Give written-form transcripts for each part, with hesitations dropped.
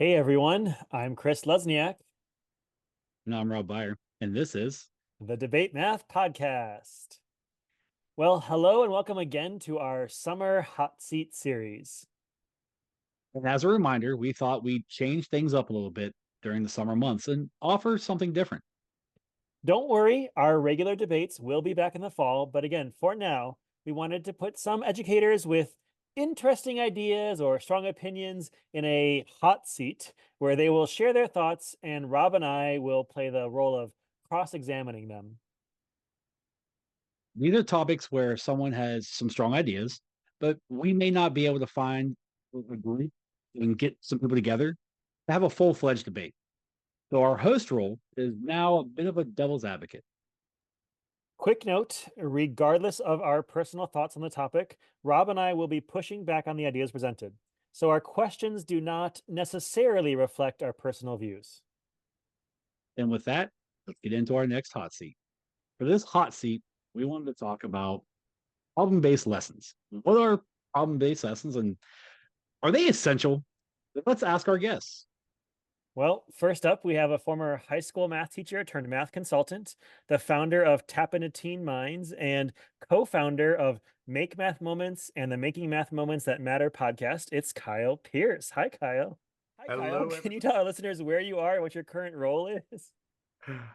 Hey everyone, I'm Chris Lesniak, And I'm Rob Byer, and this is. the Debate Math Podcast. Well, hello and welcome again to our summer hot seat series. And as a reminder, we thought we'd change things up a little bit during the summer months and offer something different. Don't worry, our regular debates will be back in the fall, but again, for now, we wanted to put some educators with interesting ideas or strong opinions in a hot seat where they will share their thoughts, and Rob and I will play the role of cross examining them. These are topics where someone has some strong ideas, but we may not be able to find a group and get some people together to have a full fledged debate. So our host role is now a bit of a devil's advocate. Quick note, regardless of our personal thoughts on the topic, Rob and I will be pushing back on the ideas presented. So our questions do not necessarily reflect our personal views. And with that, let's get into our next hot seat. For this hot seat, we wanted to talk about problem based lessons. What are problem based lessons and are they essential? Let's ask our guests. Well, first up, we have a former high school math teacher turned math consultant, the founder of Tap Into Teen Minds, and co founder of Make Math Moments and the Making Math Moments That Matter podcast. It's Kyle Pearce. Hi, Kyle. Hi, Kyle. Hello, Can you everybody. tell our listeners where you are and what your current role is?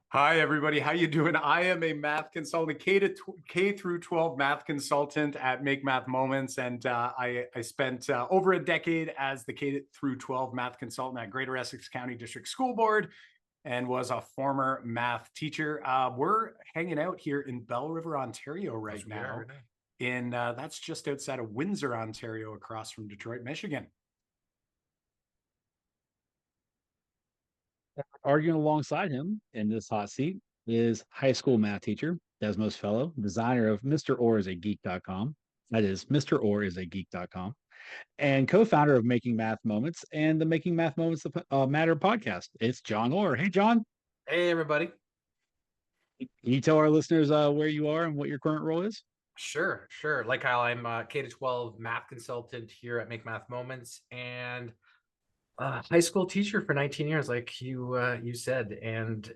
Hi, everybody. How you doing? I am a math consultant, K through 12 math consultant at Make Math Moments, and I spent over a decade as the K through 12 math consultant at Greater Essex County District School Board, and was a former math teacher. We're hanging out here in Belle River, Ontario, right now. In that's just outside of Windsor, Ontario, across from Detroit, Michigan. Arguing alongside him in this hot seat is high school math teacher, Desmos Fellow, designer of Mr. Orr is a Geek.com. That is Mr. Orr is a Geek.com, and co-founder of Making Math Moments and the Making Math Moments Matter podcast. It's John Orr. Hey, John. Hey, everybody. Can you tell our listeners where you are and what your current role is? Sure. Like Kyle, I'm a K to 12 math consultant here at Make Math Moments and high school teacher for 19 years, like you said. And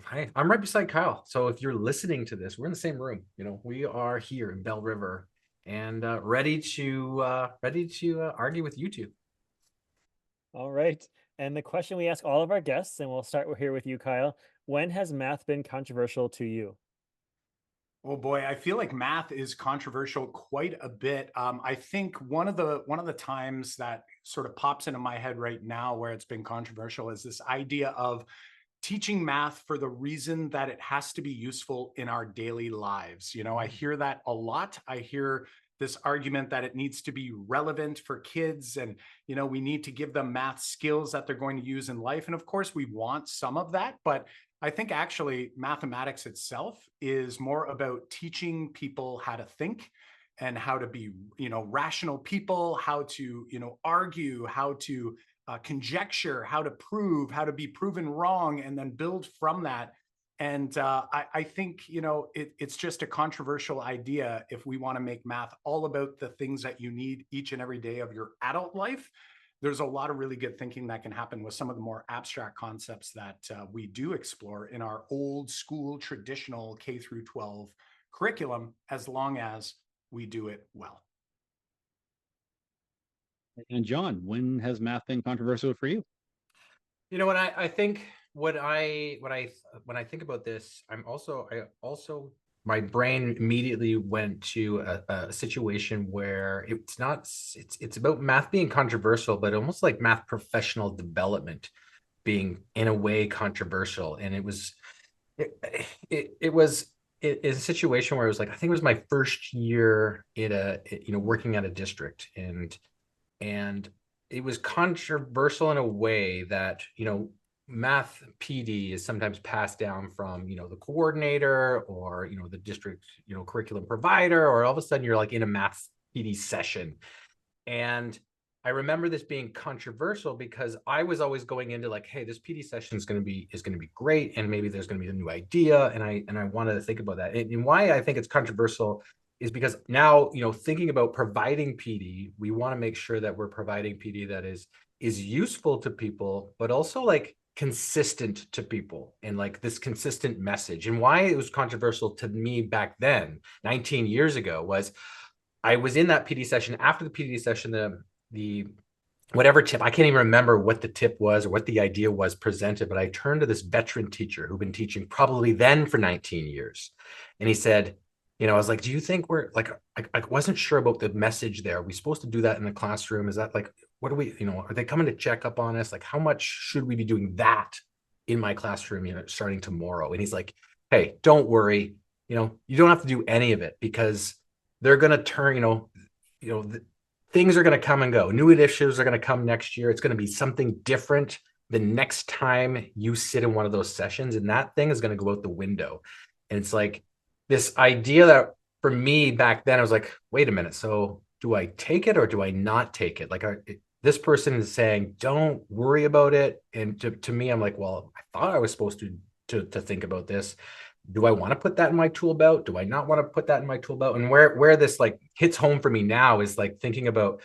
hi, I'm right beside Kyle. So if you're listening to this, we're in the same room. We are here in Belle River and ready to argue with you two. All right. And the question we ask all of our guests, and we'll start here with you, Kyle. When has math been controversial to you? Oh boy, I feel like math is controversial quite a bit. I think one of the times that sort of pops into my head right now where it's been controversial is this idea of teaching math for the reason that it has to be useful in our daily lives. I hear that a lot. I hear this argument that it needs to be relevant for kids and we need to give them math skills that they're going to use in life. And of course, we want some of that, but I think actually mathematics itself is more about teaching people how to think and how to be, rational people, how to, argue, how to conjecture, how to prove, how to be proven wrong, and then build from that. And I think, it's just a controversial idea if we want to make math all about the things that you need each and every day of your adult life. There's a lot of really good thinking that can happen with some of the more abstract concepts that we do explore in our old school traditional K through 12 curriculum, as long as we do it well. And John, when has math been controversial for you? What I think when I think about this, I also my brain immediately went to a situation where it's about math being controversial, but almost like math professional development being in a way controversial. And it was a situation where it was like, I think it was my first year working at a district, and it was controversial in a way that math PD is sometimes passed down from the coordinator or the district curriculum provider, or all of a sudden you're like in a math PD session. And I remember this being controversial because I was always going into like, hey, this PD session is going to be great, and maybe there's going to be a new idea, and I wanted to think about that. And why I think it's controversial is because now, thinking about providing PD, we want to make sure that we're providing PD that is useful to people, but also like consistent to people, and like this consistent message. And why it was controversial to me back then, 19 years ago, was I was in that PD session. After the PD session, the whatever tip, I can't even remember what the tip was or what the idea was presented, but I turned to this veteran teacher who'd been teaching probably then for 19 years. And he said, I was like, do you think we're like, I wasn't sure about the message there. Are we supposed to do that in the classroom? Is that like, what do we, are they coming to check up on us? Like, how much should we be doing that in my classroom, starting tomorrow? And he's like, hey, don't worry. You don't have to do any of it, because they're going to turn, things are going to come and go. New initiatives are going to come next year. It's going to be something different the next time you sit in one of those sessions, and that thing is going to go out the window. And it's like this idea that for me back then, I was like, wait a minute. So do I take it or do I not take it? Like this person is saying, don't worry about it. And to me, I'm like, well, I thought I was supposed to think about this. Do I want to put that in my tool belt? Do I not want to put that in my tool belt? And where this like hits home for me now is like thinking about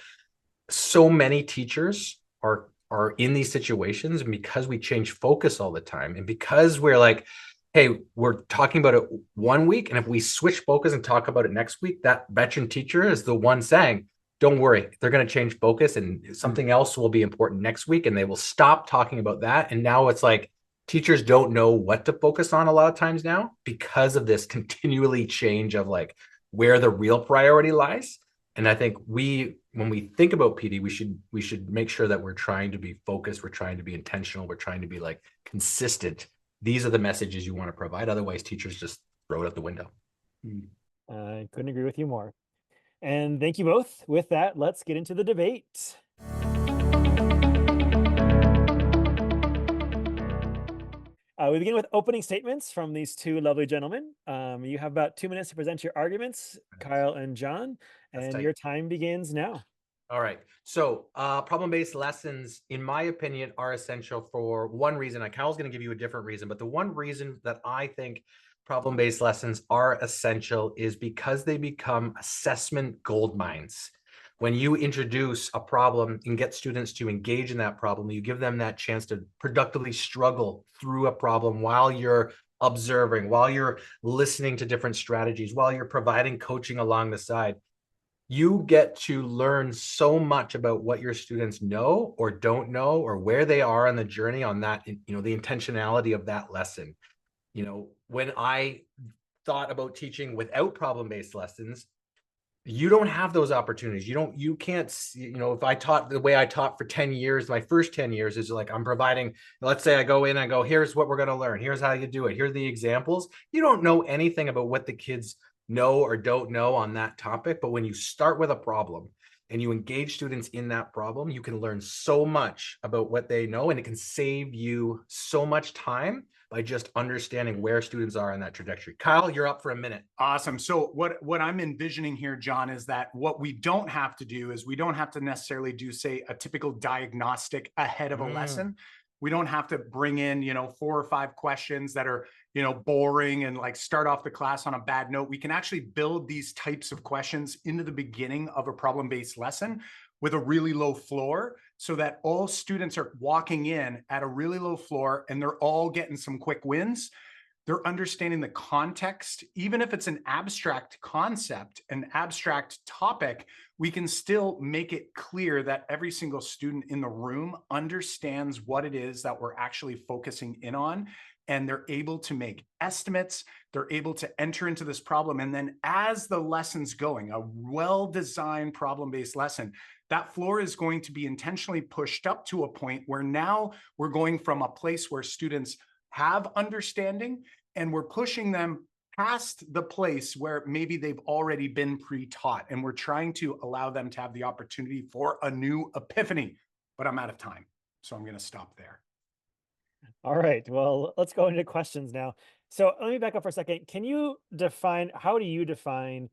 so many teachers are in these situations, and because we change focus all the time, and because we're like, hey, we're talking about it one week, and if we switch focus and talk about it next week, that veteran teacher is the one saying, don't worry, they're going to change focus and something else will be important next week, and they will stop talking about that. And now it's like teachers don't know what to focus on a lot of times now, because of this continually change of like where the real priority lies. And I think when we think about PD, we should make sure that we're trying to be focused, we're trying to be intentional, we're trying to be like consistent. These are the messages you want to provide. Otherwise, teachers just throw it out the window. I couldn't agree with you more. And thank you both. With that, let's get into the debate. We begin with opening statements from these two lovely gentlemen. You have about 2 minutes to present your arguments, Kyle and John, and your time begins now. All right. So problem-based lessons, in my opinion, are essential for one reason. Kyle's going to give you a different reason, but the one reason that I think problem-based lessons are essential is because they become assessment gold mines. When you introduce a problem and get students to engage in that problem, you give them that chance to productively struggle through a problem while you're observing, while you're listening to different strategies, while you're providing coaching along the side. You get to learn so much about what your students know or don't know, or where they are on the journey on that, the intentionality of that lesson. When I thought about teaching without problem-based lessons, you don't have those opportunities. You can't, if I taught the way I taught for 10 years, my first 10 years is like, I'm providing, let's say I go in and go, here's what we're going to learn. Here's how you do it. Here's the examples. You don't know anything about what the kids know or don't know on that topic. But when you start with a problem and you engage students in that problem, you can learn so much about what they know, and it can save you so much time by just understanding where students are in that trajectory. Kyle, you're up for a minute. Awesome. So what I'm envisioning here, John, is that what we don't have to do is we don't have to necessarily do, say, a typical diagnostic ahead of a lesson. We don't have to bring in, 4 or 5 questions that are, boring and like start off the class on a bad note. We can actually build these types of questions into the beginning of a problem-based lesson with a really low floor, so that all students are walking in at a really low floor and they're all getting some quick wins. They're understanding the context. Even if it's an abstract concept, an abstract topic, we can still make it clear that every single student in the room understands what it is that we're actually focusing in on. And they're able to make estimates. They're able to enter into this problem. And then as the lesson's going, a well-designed problem-based lesson, that floor is going to be intentionally pushed up to a point where now we're going from a place where students have understanding, and we're pushing them past the place where maybe they've already been pre-taught, and we're trying to allow them to have the opportunity for a new epiphany. But I'm out of time, so I'm going to stop there. All right, well, let's go into questions now. So let me back up for a second. How do you define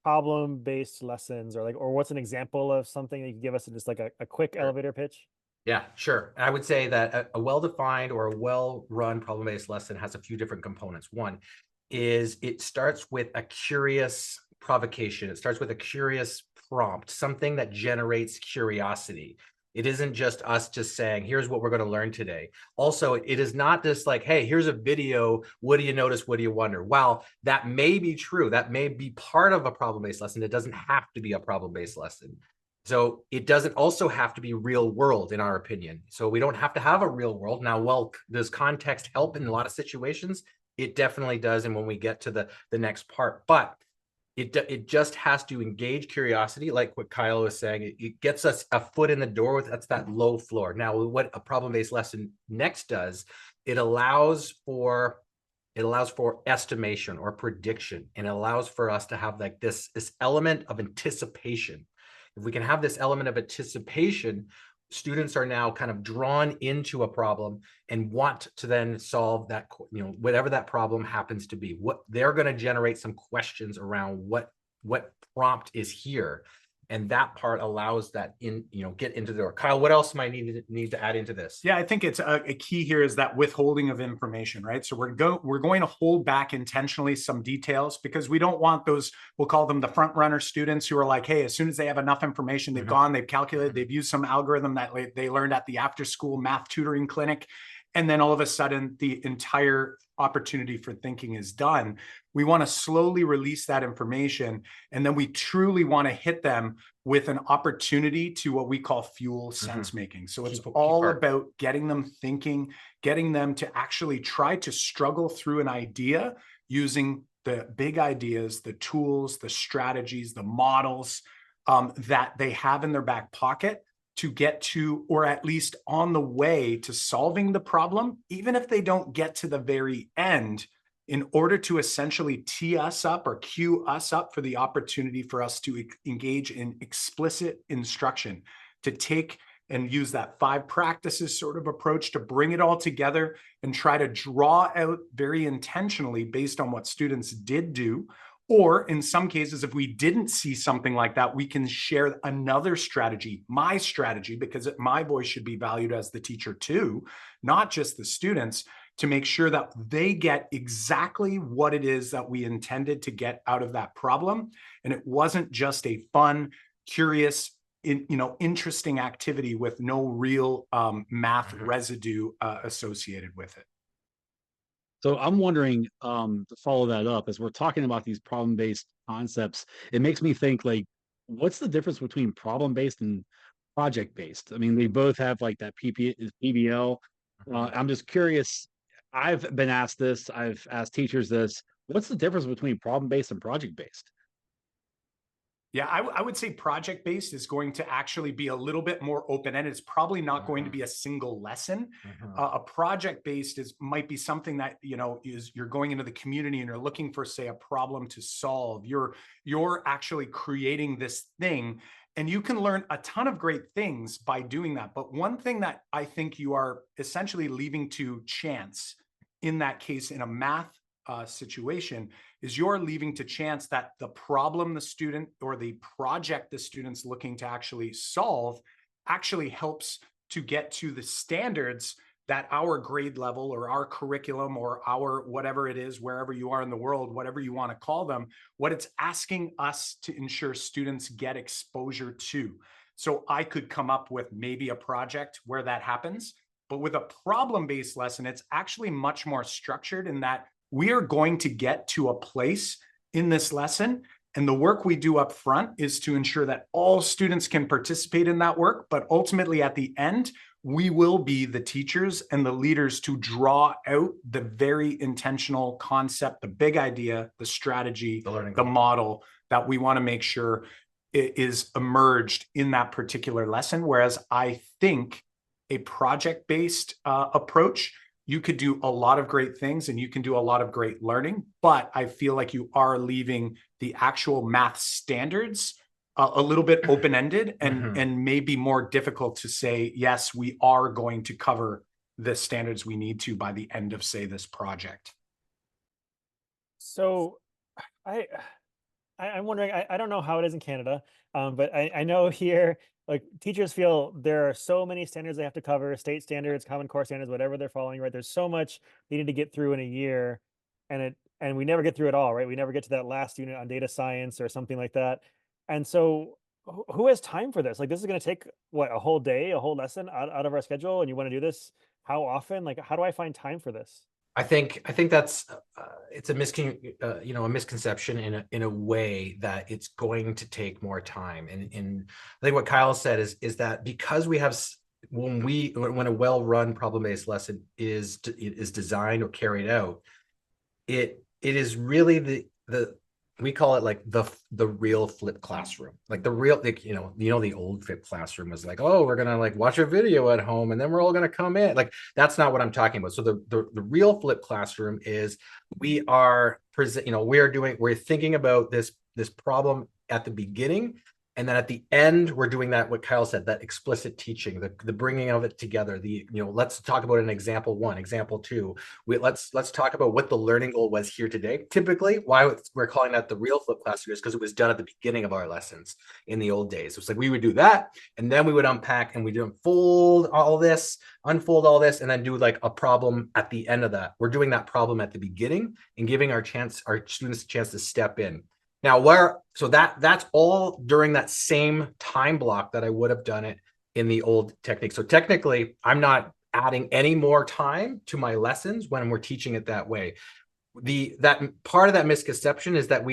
problem-based lessons, or what's an example of something that you can give us in just like a quick elevator pitch? Yeah, sure. I would say that a well-defined or a well-run problem-based lesson has a few different components. One is it starts with a curious provocation. It starts with a curious prompt, something that generates curiosity. It isn't just us just saying, here's what we're going to learn today. Also, it is not just like, hey, here's a video. What do you notice? What do you wonder? While that may be true, that may be part of a problem-based lesson, it doesn't have to be a problem-based lesson. So it doesn't also have to be real world, in our opinion. So we don't have to have a real world. Now, well, does context help in a lot of situations? It definitely does. And when we get to the next part, but it just has to engage curiosity, like what Kyle was saying. It gets us a foot in the door. That's that low floor. Now, what a problem-based lesson next does, it allows for estimation or prediction, and it allows for us to have like this element of anticipation. If we can have this element of anticipation, students are now kind of drawn into a problem and want to then solve that, whatever that problem happens to be. What they're going to generate some questions around what prompt is here, and that part allows that get into the door. Kyle, what else might need to add into this? Yeah, I think it's a key here is that withholding of information, right? So we're going to hold back intentionally some details because we don't want those, we'll call them the front runner students who are like, hey, as soon as they have enough information, they've gone, they've calculated, they've used some algorithm that they learned at the after school math tutoring clinic. And then all of a sudden the entire opportunity for thinking is done. We want to slowly release that information. And then we truly want to hit them with an opportunity to what we call fuel sense making. So it's all about getting them thinking, getting them to actually try to struggle through an idea using the big ideas, the tools, the strategies, the models that they have in their back pocket to get to, or at least on the way to solving the problem, even if they don't get to the very end, in order to essentially tee us up or cue us up for the opportunity for us to engage in explicit instruction, to take and use that 5 practices sort of approach to bring it all together and try to draw out very intentionally based on what students did do. Or in some cases, if we didn't see something like that, we can share another strategy, my strategy, because my voice should be valued as the teacher too, not just the students, to make sure that they get exactly what it is that we intended to get out of that problem. And it wasn't just a fun, curious, interesting activity with no real math residue associated with it. So I'm wondering, to follow that up, as we're talking about these problem-based concepts, it makes me think like, what's the difference between problem-based and project-based? I mean, they both have like that PBL. I'm just curious. I've been asked this. I've asked teachers this. What's the difference between problem-based and project-based? Yeah, I would say project-based is going to actually be a little bit more open-ended. It's probably not going to be a single lesson. A project-based might be something that, you're going into the community and you're looking for, say, a problem to solve. You're actually creating this thing, and you can learn a ton of great things by doing that. But one thing that I think you are essentially leaving to chance in that case, in a math situation, is you're leaving to chance that the problem the student or the project the student's looking to actually solve actually helps to get to the standards that our grade level or our curriculum or our whatever it is, wherever you are in the world, whatever you want to call them, what it's asking us to ensure students get exposure to. So I could come up with maybe a project where that happens, but with a problem-based lesson, it's actually much more structured in that we are going to get to a place in this lesson. And the work we do up front is to ensure that all students can participate in that work. But ultimately, at the end, we will be the teachers and the leaders to draw out the very intentional concept, the big idea, the strategy, the model that we want to make sure it is emerged in that particular lesson. Whereas I think a project-based approach, you could do a lot of great things and you can do a lot of great learning, but I feel like you are leaving the actual math standards a little bit open-ended and maybe more difficult to say, yes, we are going to cover the standards we need to by the end of, say, this project. So I'm wondering, I don't know how it is in Canada, but I know here, like teachers feel there are so many standards they have to cover, state standards, common core standards, whatever they're following, right? There's so much they need to get through in a year. And and we never get through it all, right? We never get to that last unit on data science or something like that. And so who has time for this? Like, this is going to take what, a whole day, a whole lesson out of our schedule, and you want to do this how often? Like, how do I find time for this? I think that's it's a a misconception in a way that it's going to take more time. And I think what Kyle said is that because we have when a well-run problem-based lesson is designed or carried out, it is really the we call it like the real flipped classroom. Like the real, like, the old flipped classroom was like, oh, we're gonna like watch a video at home and then we're all gonna come in. Like, that's not what I'm talking about. So the real flipped classroom is we are we're thinking about this problem at the beginning, and then at the end we're doing that, what Kyle said, that explicit teaching, the bringing of it together. Let's talk about an example one, example two. Let's talk about what the learning goal was here today. Typically, why we're calling that the real flip classroom is because it was done at the beginning of our lessons in the old days. It's like we would do that, and then we would unpack and we'd unfold all this, and then do like a problem at the end of that. We're doing that problem at the beginning and giving our students a chance to step in. Now, that's all during that same time block that I would have done it in the old technique. So technically, I'm not adding any more time to my lessons when we're teaching it that way. That part of that misconception is that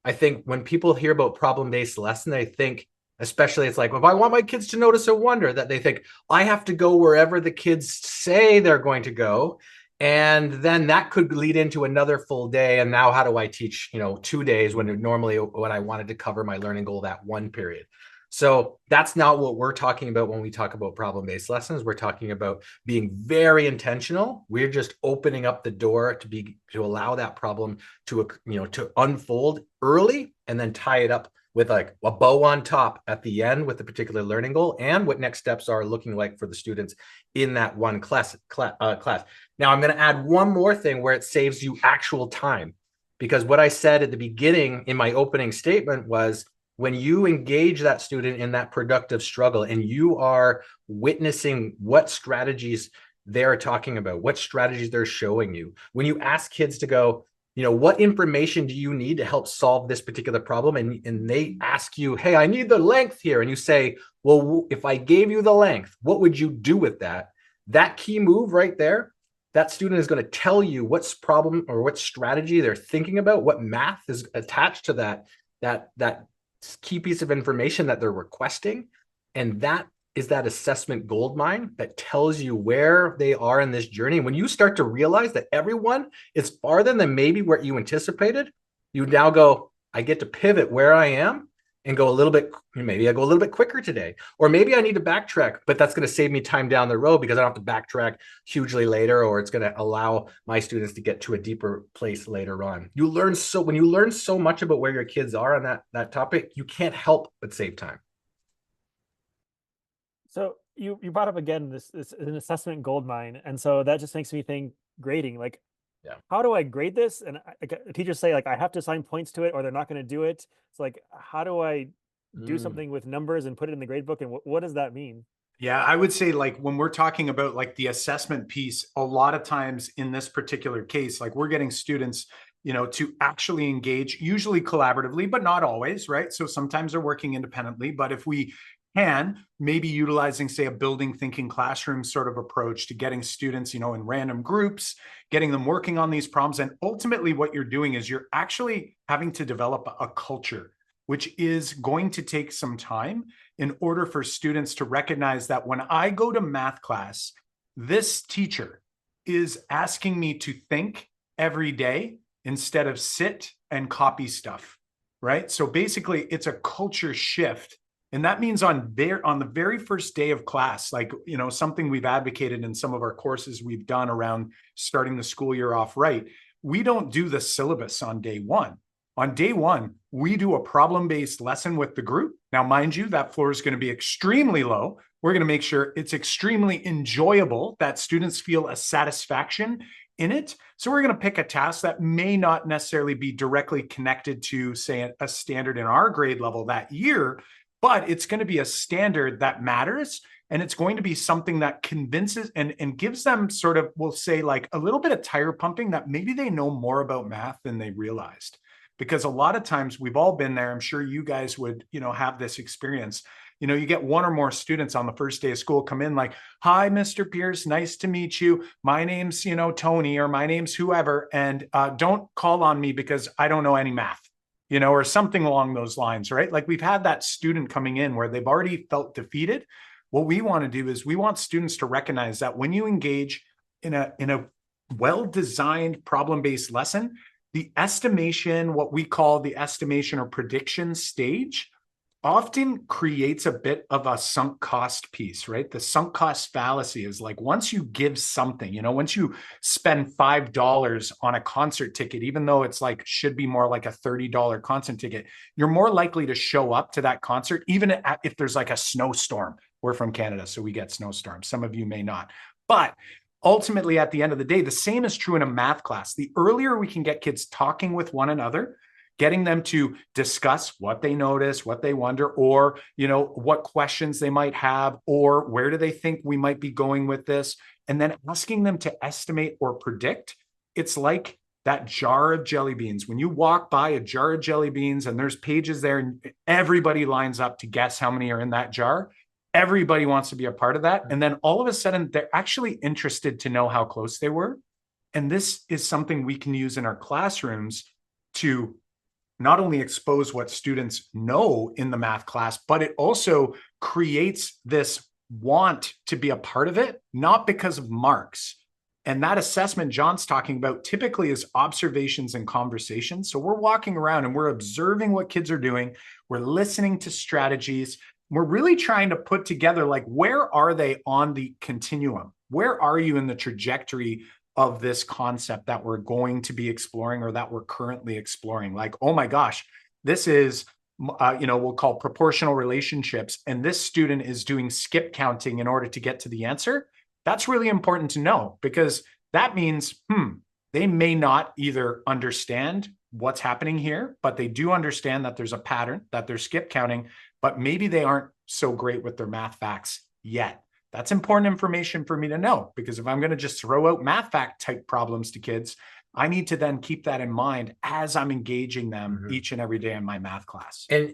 I think when people hear about problem-based lesson, they think, especially, it's like, if I want my kids to notice a wonder, that they think I have to go wherever the kids say they're going to go. And then that could lead into another full day. And now how do I teach, 2 days when I wanted to cover my learning goal that one period? So that's not what we're talking about when we talk about problem-based lessons. We're talking about being very intentional. We're just opening up the door to allow that problem to unfold early, and then tie it up with like a bow on top at the end with the particular learning goal and what next steps are looking like for the students in that one class. Now, I'm going to add one more thing where it saves you actual time, because what I said at the beginning in my opening statement was, when you engage that student in that productive struggle and you are witnessing what strategies they're talking about, what strategies they're showing you, when you ask kids to go, what information do you need to help solve this particular problem? And they ask you, hey, I need the length here. And you say, well, if I gave you the length, what would you do with that? That key move right there, that student is going to tell you what's problem or what strategy they're thinking about, what math is attached to that key piece of information that they're requesting. And that is that assessment gold mine that tells you where they are in this journey. When you start to realize that everyone is farther than maybe what you anticipated, you now go, I get to pivot where I am and go a little bit, maybe I go a little bit quicker today, or maybe I need to backtrack, but that's going to save me time down the road because I don't have to backtrack hugely later, or it's going to allow my students to get to a deeper place later on. When you learn so much about where your kids are on that topic, you can't help but save time. So you brought up again this an assessment gold mine, and so that just makes me think grading. Like, Yeah. how do I grade this? And teachers say like I have to assign points to it, or they're not going to do it. It's like, how do I do something with numbers and put it in the grade book, and what does that mean? Yeah, I would say, like, when we're talking about like the assessment piece, a lot of times in this particular case, like, we're getting students, to actually engage, usually collaboratively, but not always, right? So sometimes they're working independently, but if we can, maybe utilizing, say, a building thinking classroom sort of approach to getting students, in random groups, getting them working on these problems. And ultimately what you're doing is you're actually having to develop a culture, which is going to take some time in order for students to recognize that when I go to math class, this teacher is asking me to think every day instead of sit and copy stuff, right? So basically it's a culture shift. And that means on the very first day of class, like, something we've advocated in some of our courses we've done around starting the school year off right, we don't do the syllabus on day one. On day one, we do a problem-based lesson with the group. Now, mind you, that floor is going to be extremely low. We're going to make sure it's extremely enjoyable, that students feel a satisfaction in it. So we're going to pick a task that may not necessarily be directly connected to, say, a standard in our grade level that year, but it's going to be a standard that matters And it's going to be something that convinces and gives them sort of, we'll say, like a little bit of tire pumping that maybe they know more about math than they realized. Because a lot of times we've all been there. I'm sure you guys would, have this experience. You get one or more students on the first day of school come in like, hi, Mr. Pearce, nice to meet you. My name's, Tony, or my name's whoever. And don't call on me because I don't know any math, or something along those lines, right? Like we've had that student coming in where they've already felt defeated. What we want to do is we want students to recognize that when you engage in a well-designed problem-based lesson, the estimation, what we call the estimation or prediction stage, often creates a bit of a sunk cost piece, right? The sunk cost fallacy is like, once you give something, once you spend $5 on a concert ticket, even though it's like, should be more like a $30 concert ticket, you're more likely to show up to that concert, even if there's like a snowstorm. We're from Canada, so we get snowstorms. Some of you may not. But ultimately, at the end of the day, the same is true in a math class. The earlier we can get kids talking with one another, getting them to discuss what they notice, what they wonder, or, what questions they might have, or where do they think we might be going with this, and then asking them to estimate or predict. It's like that jar of jelly beans. When you walk by a jar of jelly beans and there's pages there and everybody lines up to guess how many are in that jar, everybody wants to be a part of that. And then all of a sudden, they're actually interested to know how close they were. And this is something we can use in our classrooms to not only expose what students know in the math class, but it also creates this want to be a part of it, not because of marks. And that assessment John's talking about typically is observations and conversations. So we're walking around and we're observing what kids are doing. We're listening to strategies. We're really trying to put together, like, where are they on the continuum? Where are you in the trajectory of this concept that we're going to be exploring or that we're currently exploring? Like, oh my gosh, this is, we'll call proportional relationships. And this student is doing skip counting in order to get to the answer. That's really important to know, because that means, they may not either understand what's happening here, but they do understand that there's a pattern, that they're skip counting, but maybe they aren't so great with their math facts yet. That's important information for me to know, because if I'm going to just throw out math fact type problems to kids, I need to then keep that in mind as I'm engaging them each and every day in my math class. And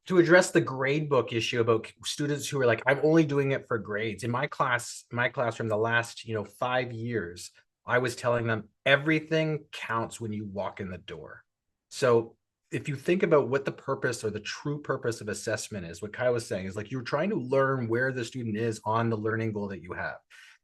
to address the grade book issue about students who are like, I'm only doing it for grades. In my classroom, the last 5 years, I was telling them everything counts when you walk in the door. So if you think about what the purpose or the true purpose of assessment is, what Kai was saying is like, you're trying to learn where the student is on the learning goal that you have.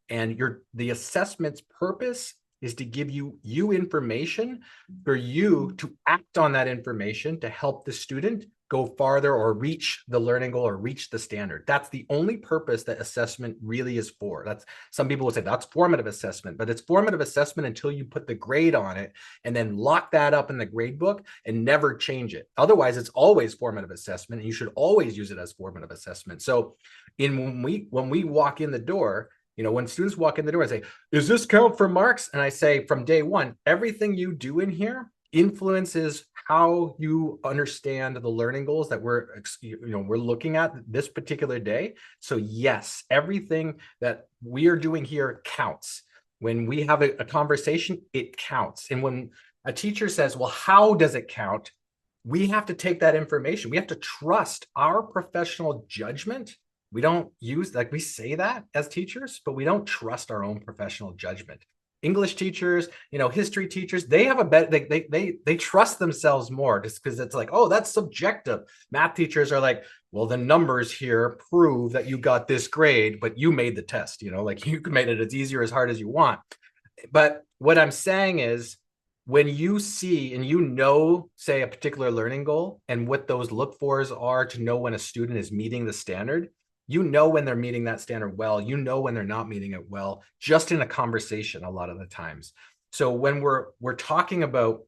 And the assessment's purpose is to give you information for you to act on that information to help the student go farther or reach the learning goal or reach the standard. That's the only purpose that assessment really is for. That's, some people would say that's formative assessment, but it's formative assessment until you put the grade on it and then lock that up in the grade book and never change it. Otherwise, it's always formative assessment, and you should always use it as formative assessment. So when we walk in the door, when students walk in the door and say, does this count for marks? And I say, from day one, everything you do in here influences how you understand the learning goals that we're looking at this particular day. So yes, everything that we are doing here counts. When we have a conversation, it counts. And when a teacher says, well, how does it count? We have to take that information. We have to trust our professional judgment. We don't use, like, we say that as teachers, but we don't trust our own professional judgment. English teachers, history teachers, they have a better, they trust themselves more, just because it's like, oh, that's subjective. Math teachers are like, well, the numbers here prove that you got this grade, but you made the test, like you can make it as easy or as hard as you want. But what I'm saying is, when you see and say a particular learning goal and what those look fors are to know when a student is meeting the standard, when they're meeting that standard well, when they're not meeting it well, just in a conversation a lot of the times. So when we're talking about,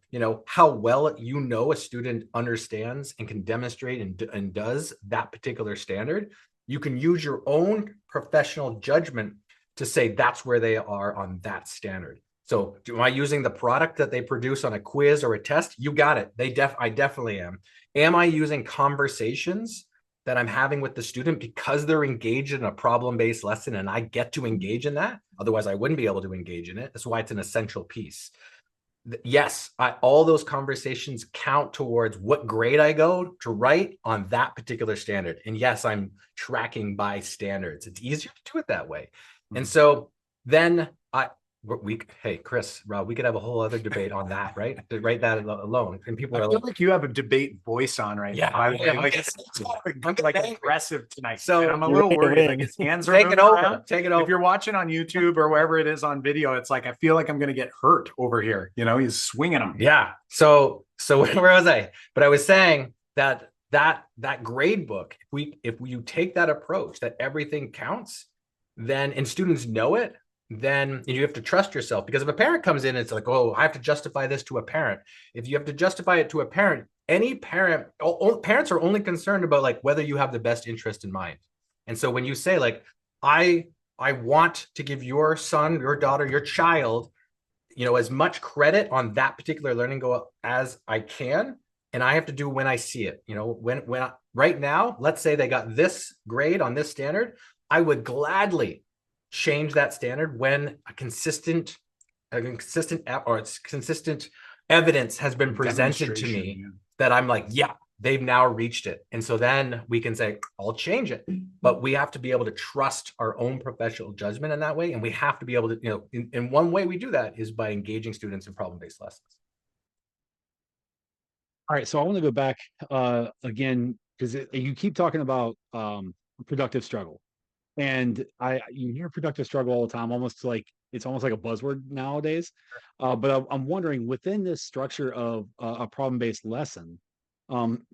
how well a student understands and can demonstrate and does that particular standard, you can use your own professional judgment to say that's where they are on that standard. So am I using the product that they produce on a quiz or a test? You got it. I definitely am. Am I using conversations that I'm having with the student because they're engaged in a problem-based lesson and I get to engage in that. Otherwise, I wouldn't be able to engage in it. That's why it's an essential piece. Yes, all those conversations count towards what grade I go to write on that particular standard. And yes, I'm tracking by standards. It's easier to do it that way. And so then hey, Chris, Rob, we could have a whole other debate on that, right? To write that alone. And people I are feel like you have a debate voice on right now. By the way, like it's like aggressive tonight. So and I'm a little worried. Like his hands are take it moving over. around. Take it over. If you're watching on YouTube or wherever it is on video, it's like I feel like I'm going to get hurt over here. You know, he's swinging them. Yeah. So where was I? But I was saying that grade book, if you take that approach that everything counts, then and students know it, then you have to trust yourself. Because if a parent comes in, it's like, oh, I have to justify this to a parent. If you have to justify it to a parent, any parent, parents are only concerned about like whether you have the best interest in mind. And so when you say like, I want to give your son, your daughter, your child, you know, as much credit on that particular learning goal as I can, and I have to do when I see it. You know, right now, let's say they got this grade on this standard, I would gladly change that standard when consistent evidence has been presented to me that I'm like, yeah, they've now reached it. And so then we can say, I'll change it. But we have to be able to trust our own professional judgment in that way. And we have to be able to, you know, in one way we do that is by engaging students in problem-based lessons. All right. So I want to go back again, because you keep talking about productive struggle. And you hear productive struggle all the time, it's almost like a buzzword nowadays. But I'm wondering, within this structure of a problem-based lesson,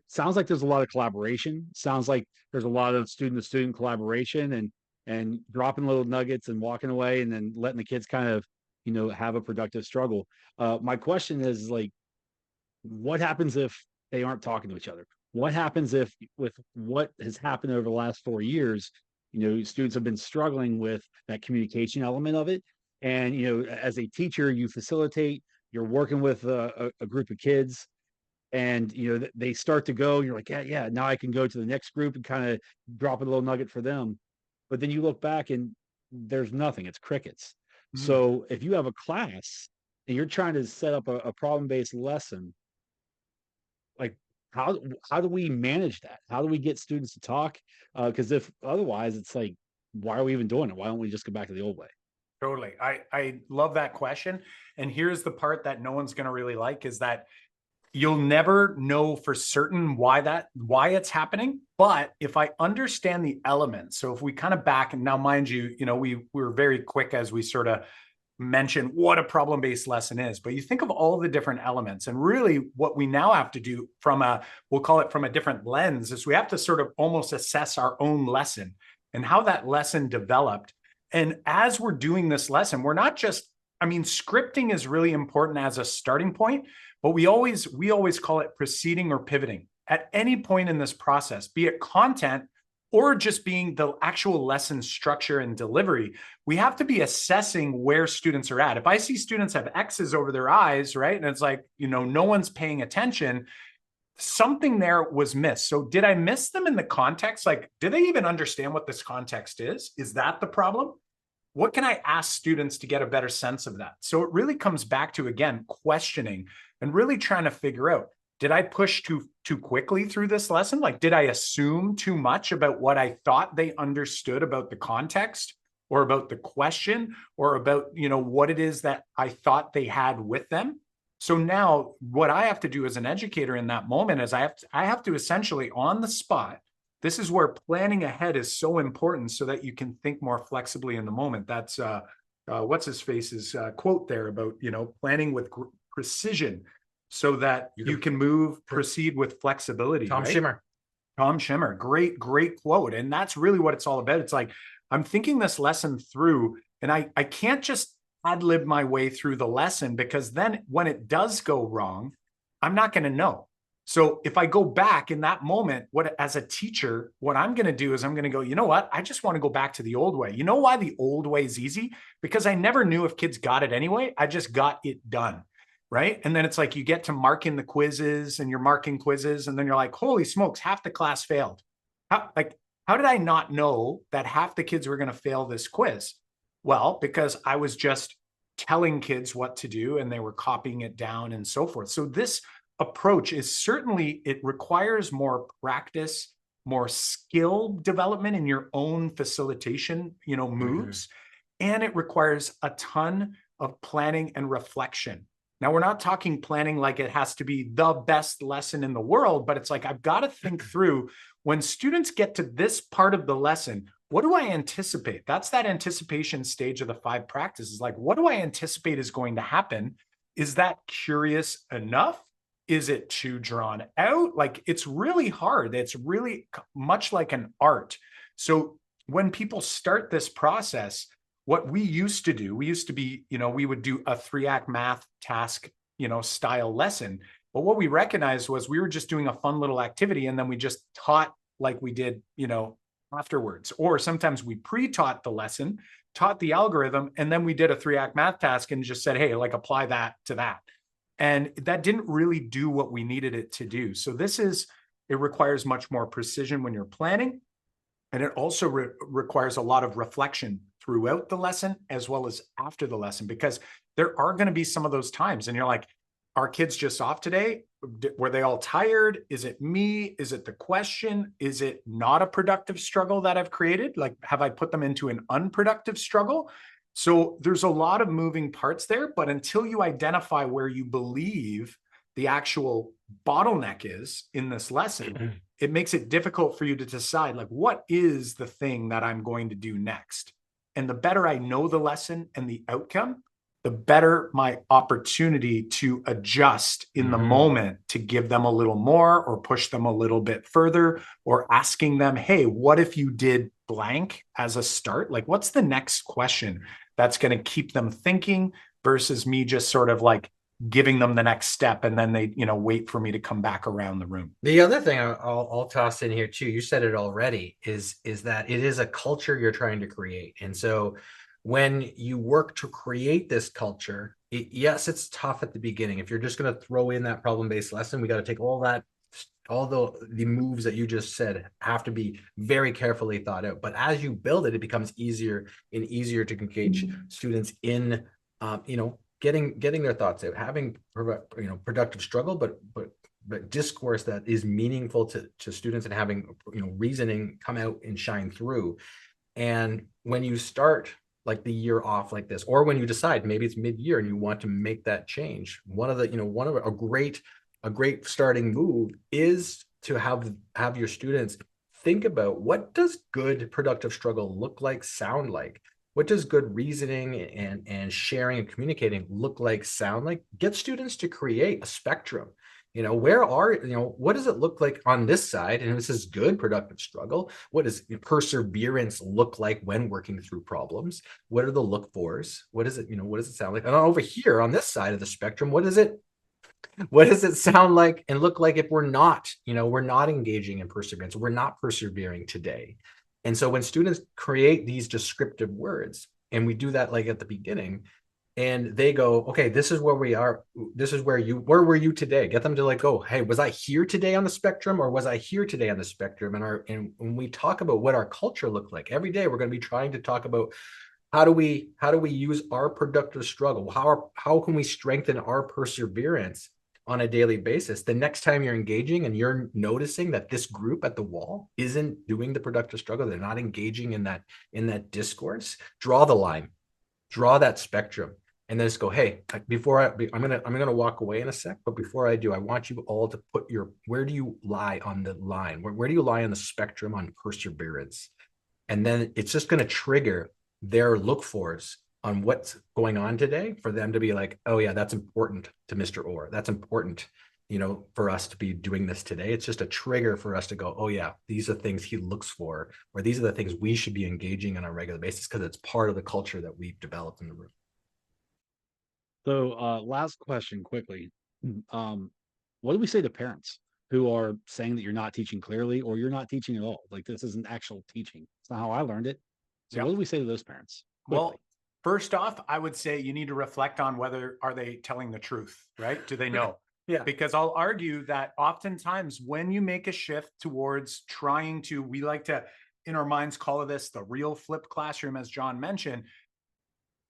sounds like there's a lot of collaboration. Sounds like there's a lot of student-to-student collaboration and dropping little nuggets and walking away and then letting the kids kind of, you know, have a productive struggle. My question is like, what happens if they aren't talking to each other? What happens if, with what has happened over the last 4 years, you know, students have been struggling with that communication element of it. And, you know, as a teacher, you facilitate, you're working with a group of kids and, you know, they start to go, and you're like, yeah, now I can go to the next group and kind of drop a little nugget for them. But then you look back and there's nothing, it's crickets. So if you have a class and you're trying to set up a problem-based lesson, like, how do we manage that? How do we get students to talk? Because if otherwise, it's like, why are we even doing it? Why don't we just go back to the old way? Totally. I love that question. And here's the part that no one's going to really like is that you'll never know for certain why it's happening. But if I understand the elements, so if we kind of back, and now mind you, you know, we were very quick as we sort of mention what a problem-based lesson is, but you think of all the different elements, and really what we now have to do we'll call it from a different lens, is we have to sort of almost assess our own lesson and how that lesson developed. And as we're doing this lesson, we're not just, I mean, scripting is really important as a starting point, but we always call it proceeding or pivoting at any point in this process, be it content or just being the actual lesson structure and delivery. We have to be assessing where students are at. If I see students have X's over their eyes, right, and it's like, you know, no one's paying attention, something there was missed. So did I miss them in the context? Like, do they even understand what this context is? Is that the problem? What can I ask students to get a better sense of that? So it really comes back to, again, questioning and really trying to figure out, did I push too quickly through this lesson? Like, did I assume too much about what I thought they understood about the context or about the question or about, you know, what it is that I thought they had with them? So now what I have to do as an educator in that moment is I have to essentially on the spot, this is where planning ahead is so important so that you can think more flexibly in the moment. That's what's his face's quote there about, you know, planning with precision so that you can proceed with flexibility. Tom right? Shimmer, great quote. And that's really what it's all about. It's like, I'm thinking this lesson through and I can't just ad-lib my way through the lesson, because then when it does go wrong, I'm not going to know. So if I go back in that moment, as a teacher, what I'm going to do is I'm going to go, you know what? I just want to go back to the old way. You know why the old way is easy? Because I never knew if kids got it anyway. I just got it done. Right. And then it's like you get to marking the quizzes and you're marking quizzes and then you're like, holy smokes, half the class failed. how did I not know that half the kids were going to fail this quiz? Well, because I was just telling kids what to do and they were copying it down and so forth. So this approach is certainly, it requires more practice, more skill development in your own facilitation, moves. And it requires a ton of planning and reflection. Now, we're not talking planning like it has to be the best lesson in the world, but it's like, I've got to think through, when students get to this part of the lesson, what do I anticipate? That's that anticipation stage of the 5 practices. Like, what do I anticipate is going to happen? Is that curious enough? Is it too drawn out? Like, it's really hard. It's really much like an art. So when people start this process, what we used to do, we would do a 3-act math task, style lesson. But what we recognized was we were just doing a fun little activity, and then we just taught like we did, afterwards. Or sometimes we pre-taught the lesson, taught the algorithm, and then we did a 3-act math task and just said, hey, like apply that to that. And that didn't really do what we needed it to do. So it requires much more precision when you're planning. And it also requires a lot of reflection throughout the lesson as well as after the lesson, because there are going to be some of those times and you're like, are kids just off today? Were they all tired? Is it me? Is it the question? Is it not a productive struggle that I've created? Like, have I put them into an unproductive struggle? So there's a lot of moving parts there, but until you identify where you believe the actual bottleneck is in this lesson, it makes it difficult for you to decide, like, what is the thing that I'm going to do next? And the better I know the lesson and the outcome, the better my opportunity to adjust in the moment to give them a little more or push them a little bit further, or asking them, hey, what if you did blank as a start? Like, what's the next question that's going to keep them thinking, versus me just sort of like giving them the next step and then they, wait for me to come back around the room. The other thing I'll toss in here too, you said it already, is that it is a culture you're trying to create. And so when you work to create this culture, yes, it's tough at the beginning. If you're just going to throw in that problem-based lesson, we got to take all the moves that you just said have to be very carefully thought out. But as you build it, it becomes easier and easier to engage students in, getting their thoughts out, having productive struggle, but discourse that is meaningful to students, and having reasoning come out and shine through. And when you start like the year off like this, or when you decide maybe it's mid-year and you want to make that change, a great starting move is to have your students think about, what does good productive struggle look like, sound like? What does good reasoning and sharing and communicating look like, sound like? Get students to create a spectrum. What does it look like on this side? And this is good productive struggle. What does perseverance look like when working through problems? What are the look fors? What does it sound like? And over here on this side of the spectrum, what does it sound like and look like if we're not engaging in perseverance? We're not persevering today. And so when students create these descriptive words, and we do that like at the beginning, and they go, okay, this is where we are. This is where were you today? Get them to like go, hey, was I here today on the spectrum, or was I here today on the spectrum? And when we talk about what our culture looked like every day, we're going to be trying to talk about how do we use our productive struggle? How can we strengthen our perseverance on a daily basis? The next time you're engaging and you're noticing that this group at the wall isn't doing the productive struggle, they're not engaging in that discourse, draw the line, draw that spectrum, and then just go, hey, I'm gonna walk away in a sec, but before I do, I want you all to put where do you lie on the line? Where do you lie on the spectrum on perseverance? And then it's just going to trigger their look fors on what's going on today, for them to be like, oh yeah, that's important to Mr. Orr. That's important, for us to be doing this today. It's just a trigger for us to go, oh yeah, these are things he looks for, or these are the things we should be engaging on a regular basis, because it's part of the culture that we've developed in the room. So last question quickly. What do we say to parents who are saying that you're not teaching clearly, or you're not teaching at all? Like, this isn't actual teaching. It's not how I learned it. So What do we say to those parents? Quickly. Well, first off, I would say you need to reflect on whether are they telling the truth, right? Do they know? Yeah, because I'll argue that oftentimes when you make a shift towards trying to, we like to, in our minds, call this the real flipped classroom, as John mentioned.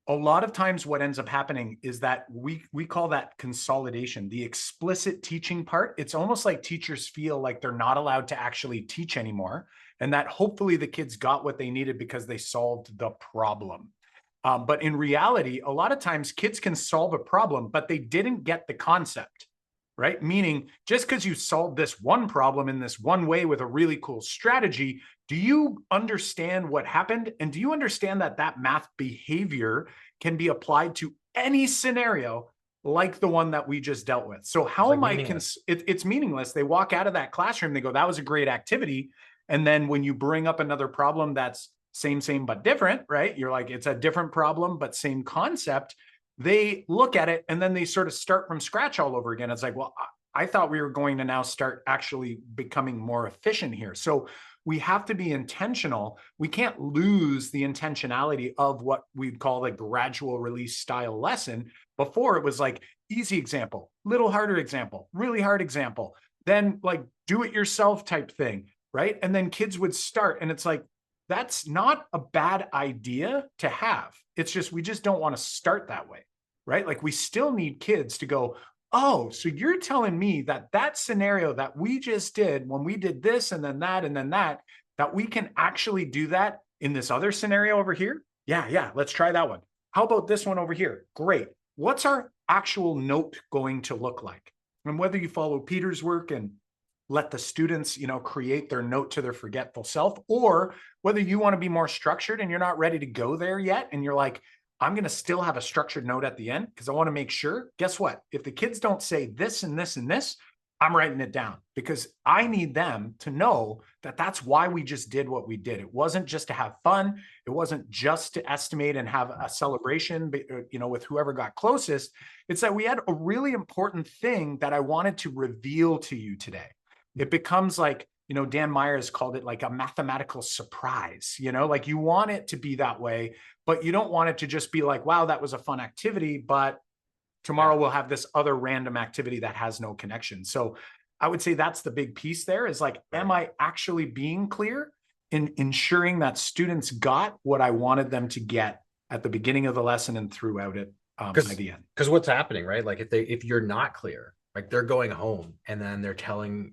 A lot of times what ends up happening is that we call that consolidation, the explicit teaching part. It's almost like teachers feel like they're not allowed to actually teach anymore, and that hopefully the kids got what they needed because they solved the problem. But in reality, a lot of times kids can solve a problem, but they didn't get the concept, right? Meaning, just because you solved this one problem in this one way with a really cool strategy, do you understand what happened? And do you understand that that math behavior can be applied to any scenario like the one that we just dealt with? So how like am I, meaningless. it's meaningless. They walk out of that classroom, they go, that was a great activity. And then when you bring up another problem that's same, but different, right? You're like, it's a different problem, but same concept. They look at it and then they sort of start from scratch all over again. It's like, well, I thought we were going to now start actually becoming more efficient here. So we have to be intentional. We can't lose the intentionality of what we'd call the gradual release style lesson. Before it was like easy example, little harder example, really hard example, then like do it yourself type thing, right? And then kids would start, and it's like, that's not a bad idea to have. It's just, we just don't want to start that way, right? Like we still need kids to go, oh, so you're telling me that that scenario that we just did when we did this and then that and then that, that we can actually do that in this other scenario over here? Yeah, let's try that one. How about this one over here? Great. What's our actual note going to look like? And whether you follow Peter's work and let the students, create their note to their forgetful self, or whether you want to be more structured and you're not ready to go there yet. And you're like, I'm going to still have a structured note at the end because I want to make sure, guess what? If the kids don't say this and this and this, I'm writing it down because I need them to know that that's why we just did what we did. It wasn't just to have fun. It wasn't just to estimate and have a celebration, with whoever got closest. It's that we had a really important thing that I wanted to reveal to you today. It becomes like, Dan Myers called it like a mathematical surprise, like you want it to be that way, but you don't want it to just be like, wow, that was a fun activity, but tomorrow we'll have this other random activity that has no connection. So I would say that's the big piece there is like, am I actually being clear in ensuring that students got what I wanted them to get at the beginning of the lesson and throughout it by the end? Because what's happening, right? Like if you're not clear, like they're going home and then they're telling,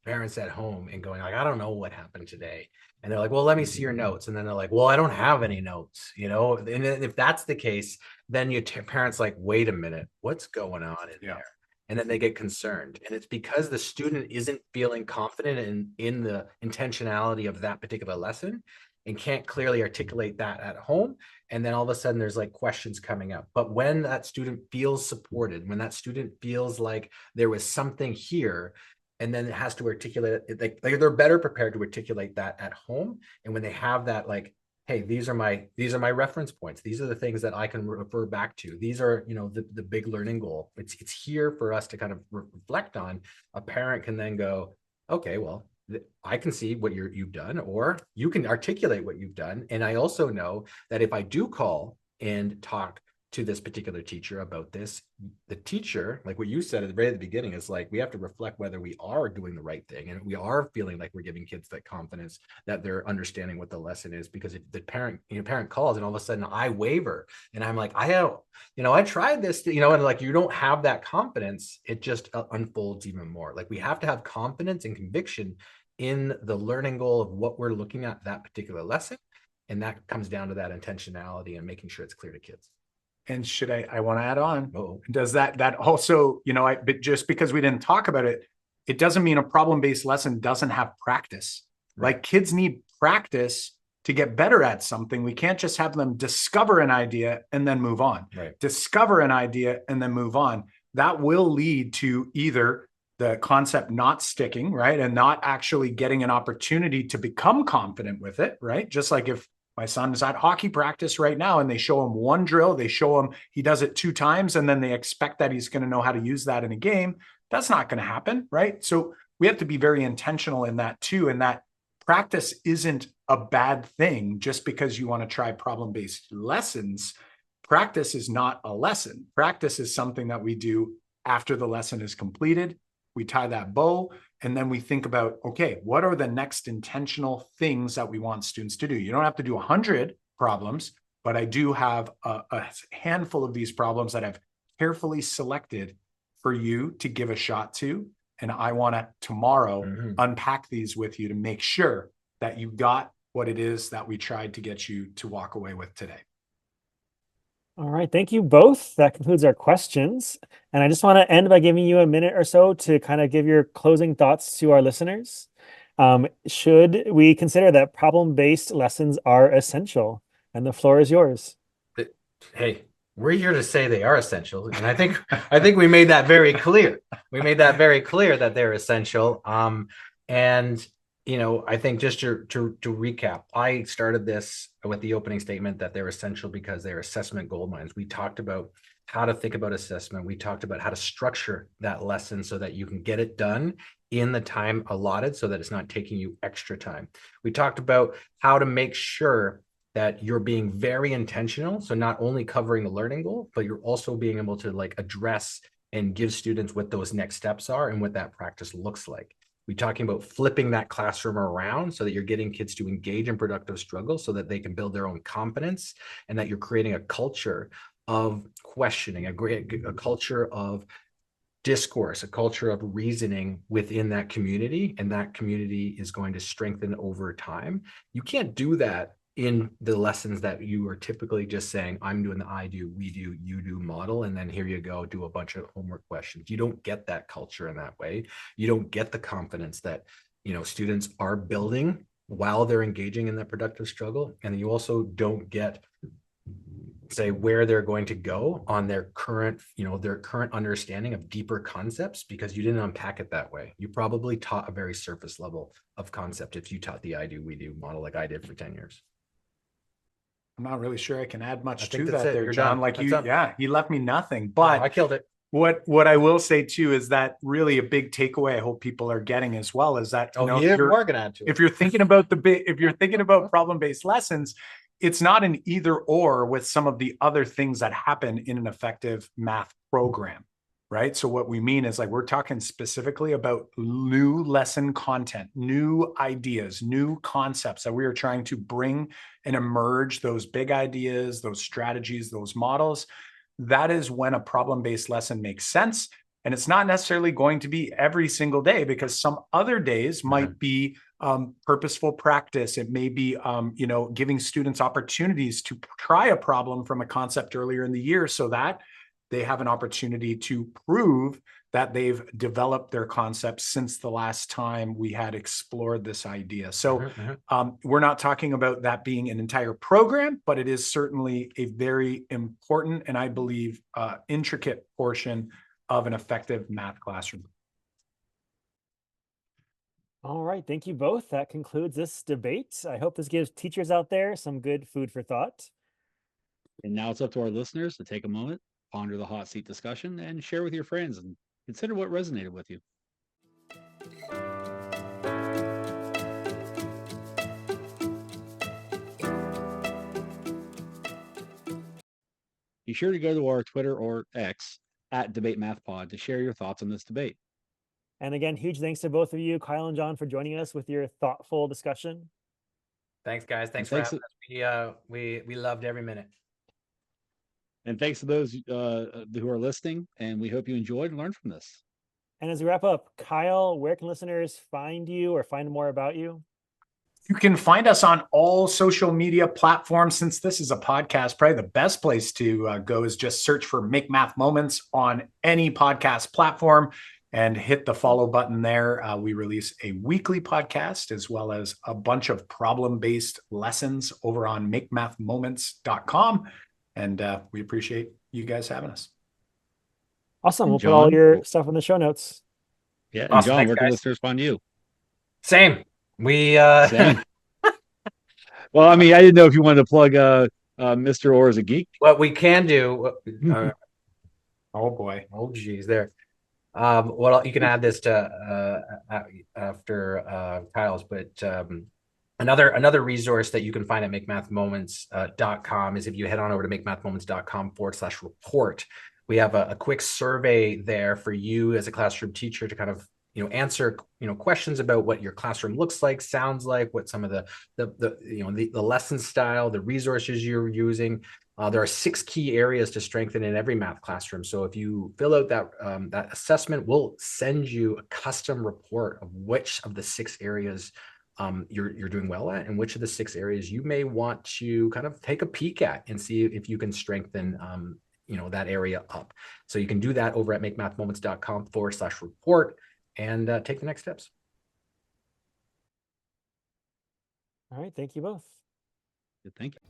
parents at home and going like, I don't know what happened today. And they're like, well, let me see your notes. And then they're like, well, I don't have any notes, And then if that's the case, then parents like, wait a minute, what's going on in there? And then they get concerned. And it's because the student isn't feeling confident in the intentionality of that particular lesson and can't clearly articulate that at home. And then all of a sudden there's like questions coming up. But when that student feels supported, when that student feels like there was something here, and then it has to articulate it, like they're better prepared to articulate that at home. And when they have that, like, hey, these are my reference points. These are the things that I can refer back to. These are, the big learning goal. It's here for us to kind of reflect on. A parent can then go, okay, well, I can see what you've done, or you can articulate what you've done. And I also know that if I do call and talk to this particular teacher about this, the teacher, like what you said at the very beginning, is like, we have to reflect whether we are doing the right thing and we are feeling like we're giving kids that confidence that they're understanding what the lesson is. Because if the parent calls and all of a sudden I waver and I'm like, I tried this, and like, you don't have that confidence, it just unfolds even more. Like we have to have confidence and conviction in the learning goal of what we're looking at that particular lesson. And that comes down to that intentionality and making sure it's clear to kids. And I want to add on, does that also, but just because we didn't talk about it, it doesn't mean a problem-based lesson doesn't have practice. Right. Like kids need practice to get better at something. We can't just have them discover an idea and then move on. Right. Discover an idea and then move on. That will lead to either the concept not sticking, right? And not actually getting an opportunity to become confident with it, right? Just like if my son is at hockey practice right now and they show him one drill, they show him he does it 2 times, and then they expect that he's going to know how to use that in a game. That's not going to happen, right? So we have to be very intentional in that too. And that practice isn't a bad thing just because you want to try problem-based lessons. Practice is not a lesson. Practice is something that we do after the lesson is completed, we tie that bow, and then we think about, okay, what are the next intentional things that we want students to do? You don't have to do 100 problems, but I do have a handful of these problems that I've carefully selected for you to give a shot to. And I want to tomorrow unpack these with you to make sure that you got what it is that we tried to get you to walk away with today. All right, thank you both. That concludes our questions. And I just want to end by giving you a minute or so to kind of give your closing thoughts to our listeners. Should we consider that problem-based lessons are essential? And the floor is yours. Hey, we're here to say they are essential, and I think we made that very clear. We made that very clear that they're essential. And I think just to recap, I started this with the opening statement that they're essential because they're assessment gold mines. We talked about how to think about assessment. We talked about how to structure that lesson so that you can get it done in the time allotted so that it's not taking you extra time. We talked about how to make sure that you're being very intentional. So not only covering the learning goal, but you're also being able to address and give students what those next steps are and what that practice looks like. We're talking about flipping that classroom around so that you're getting kids to engage in productive struggle so that they can build their own confidence, and that you're creating a culture of questioning, a culture of discourse, a culture of reasoning within that community, and that community is going to strengthen over time. You can't do that in the lessons that you are typically just saying, I'm doing the I do, we do, you do model, and then here you go, do a bunch of homework questions. You don't get that culture in that way. You don't get the confidence that students are building while they're engaging in that productive struggle. And you also don't get, say, where they're going to go on their current understanding of deeper concepts, because you didn't unpack it that way. You probably taught a very surface level of concept if you taught the I do, we do model like I did for 10 years. I'm not really sure I can add much to that's that it. there, You're John. done. Yeah, he left me nothing. But I killed it. What I will say too is that really a big takeaway I hope people are getting as well is that we're gonna add to it. If you're thinking about problem-based lessons, it's not an either or with some of the other things that happen in an effective math program, right? So what we mean is we're talking specifically about new lesson content, new ideas, new concepts that we are trying to bring and emerge those big ideas, those strategies, those models. That is when a problem-based lesson makes sense. And it's not necessarily going to be every single day, because some other days might be purposeful practice. It may be, giving students opportunities to try a problem from a concept earlier in the year so that they have an opportunity to prove that they've developed their concepts since the last time we had explored this idea. So we're not talking about that being an entire program, but it is certainly a very important and I believe intricate portion of an effective math classroom. All right, thank you both. That concludes this debate. I hope this gives teachers out there some good food for thought. And now it's up to our listeners to take a moment, ponder the hot seat discussion, and share with your friends, and consider what resonated with you. Be sure to go to our Twitter or X @DebateMathPod to share your thoughts on this debate. And again, huge thanks to both of you, Kyle and John, for joining us with your thoughtful discussion. Thanks, guys. Thanks for having us. We loved every minute. And thanks to those who are listening, and we hope you enjoyed and learned from this. And as we wrap up, Kyle, where can listeners find you or find more about you? You can find us on all social media platforms. Since this is a podcast, probably the best place to go is just search for Make Math Moments on any podcast platform and hit the follow button there. We release a weekly podcast as well as a bunch of problem-based lessons over on makemathmoments.com. And we appreciate you guys having us. Awesome. We'll John, put all your stuff in the show notes. Yeah. Awesome. And John, Thanks, where can guys. listeners find you? Same. Same. Well, I mean, I didn't know if you wanted to plug Mr. Orr as a geek. What we can do. Oh boy. Oh geez, there. Well, you can add this to after Kyle's, but another resource that you can find at makemathmoments.com is if you head on over to makemathmoments.com/report. We have a quick survey there for you as a classroom teacher to kind of answer questions about what your classroom looks like, sounds like, what some of the lesson style, the resources you're using. There are 6 key areas to strengthen in every math classroom. So if you fill out that assessment, we'll send you a custom report of which of the 6 areas you're doing well at, and which of the 6 areas you may want to kind of take a peek at and see if you can strengthen that area up. So you can do that over at makemathmoments.com/report and take the next steps. All right. Thank you both. Thank you.